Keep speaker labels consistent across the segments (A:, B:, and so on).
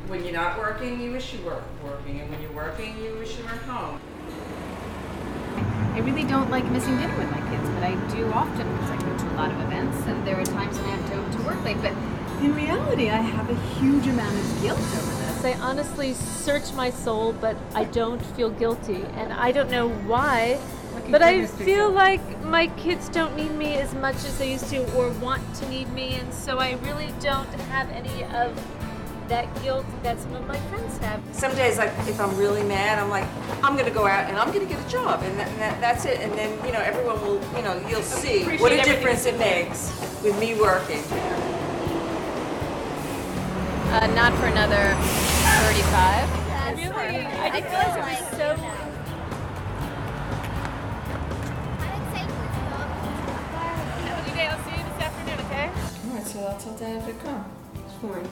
A: When you're not working, you wish you were working, and when you're working, you wish you were home.
B: I really don't like missing dinner with my kids, but I do often because I go to a lot of events, and there are times when I have to work late. But in reality, I have a huge amount of guilt over this.
C: I honestly search my soul, but I don't feel guilty, and I don't know why. But I feel like my kids don't need me as much as they used to, or want to need me, and so I really don't have any of that guilt that some of my friends have.
A: Some days, like, if I'm really mad, I'm like, I'm gonna go out and I'm gonna get a job, and that's it. And then, you know, everyone will, you know, you'll see what a difference it makes with me working.
B: Not for another 35.
C: Really? I didn't realize it was so... Have a good day. I'll see you this afternoon, okay?
A: All right, so I'll tell Dad to come. Fine.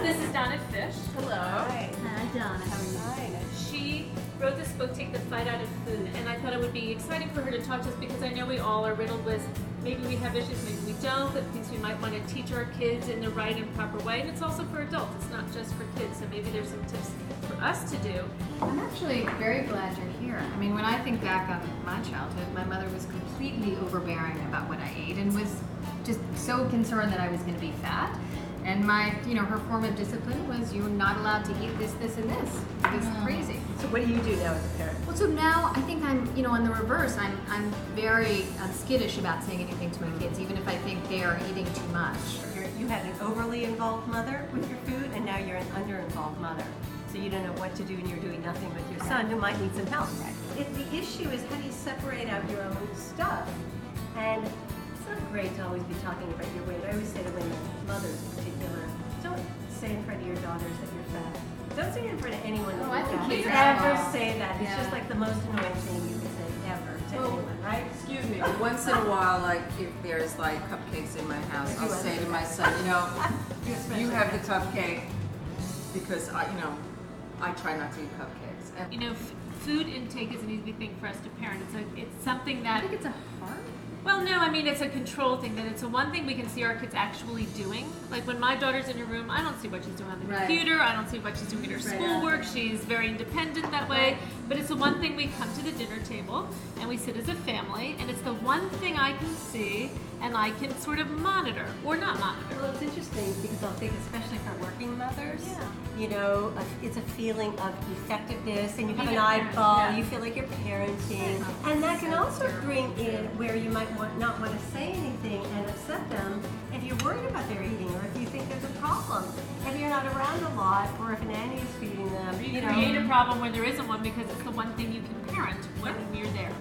C: This is Donna Fish. Hello.
B: Hi, Donna. How are you?
C: She wrote this book, Take the Fight Out of Food, and I thought it would be exciting for her to talk to us because I know we all are riddled with, maybe we have issues, maybe we don't, but things we might want to teach our kids in the right and proper way, and it's also for adults, it's not just for kids, so maybe there's some tips for us to do.
B: I'm actually very glad you're here. I mean, when I think back on my childhood, my mother was completely overbearing about what I ate and was just so concerned that I was going to be fat. And my, her form of discipline was you're not allowed to eat this, this, and this. It was crazy.
D: So what do you do now as a parent?
B: Well, so now I think I'm, on the reverse. I'm very skittish about saying anything to my kids, even if I think they are eating too much.
D: You had an overly involved mother with your food, and now you're an under-involved mother. So you don't know what to do, and you're doing nothing with your son who might need some help. If the issue is how do you separate out your own stuff, and it's not great to always be talking about your weight. I always say to women, mothers in particular, don't say in front of your daughters that you're fat. Don't say it in front of anyone that
B: I
D: you're
B: think
D: fat.
B: kids
D: Never
B: are-
D: say that. It's
B: Yeah.
D: just like the most annoying thing you can say ever to anyone, right?
A: Excuse me. Once in a while, like, if there's like cupcakes in my house, I'll say to my son, you have the cupcake because I try not to eat cupcakes. And
C: Food intake is an easy thing for us to parent. It's something that...
B: I think it's a hard.
C: Well, no, I mean, it's a control thing, that it's a one thing we can see our kids actually doing. Like when my daughter's in her room, I don't see what she's doing on the computer, I don't see what she's doing in her schoolwork, she's very independent that way. But it's the one thing we come to the dinner table and we sit as a family, and it's the one thing I can see and I can sort of monitor or not monitor.
D: Well, it's interesting because I'll think, especially for working mothers, it's a feeling of effectiveness, and you have an eyeball, you feel like you're parenting, and that can also bring in where you might not want to say anything and upset them if you're worried about their eating, or if you think there's a problem. If you're not around a lot, or if a nanny is feeding them,
C: You create a problem where there isn't one because it's the one thing you can parent when you're there.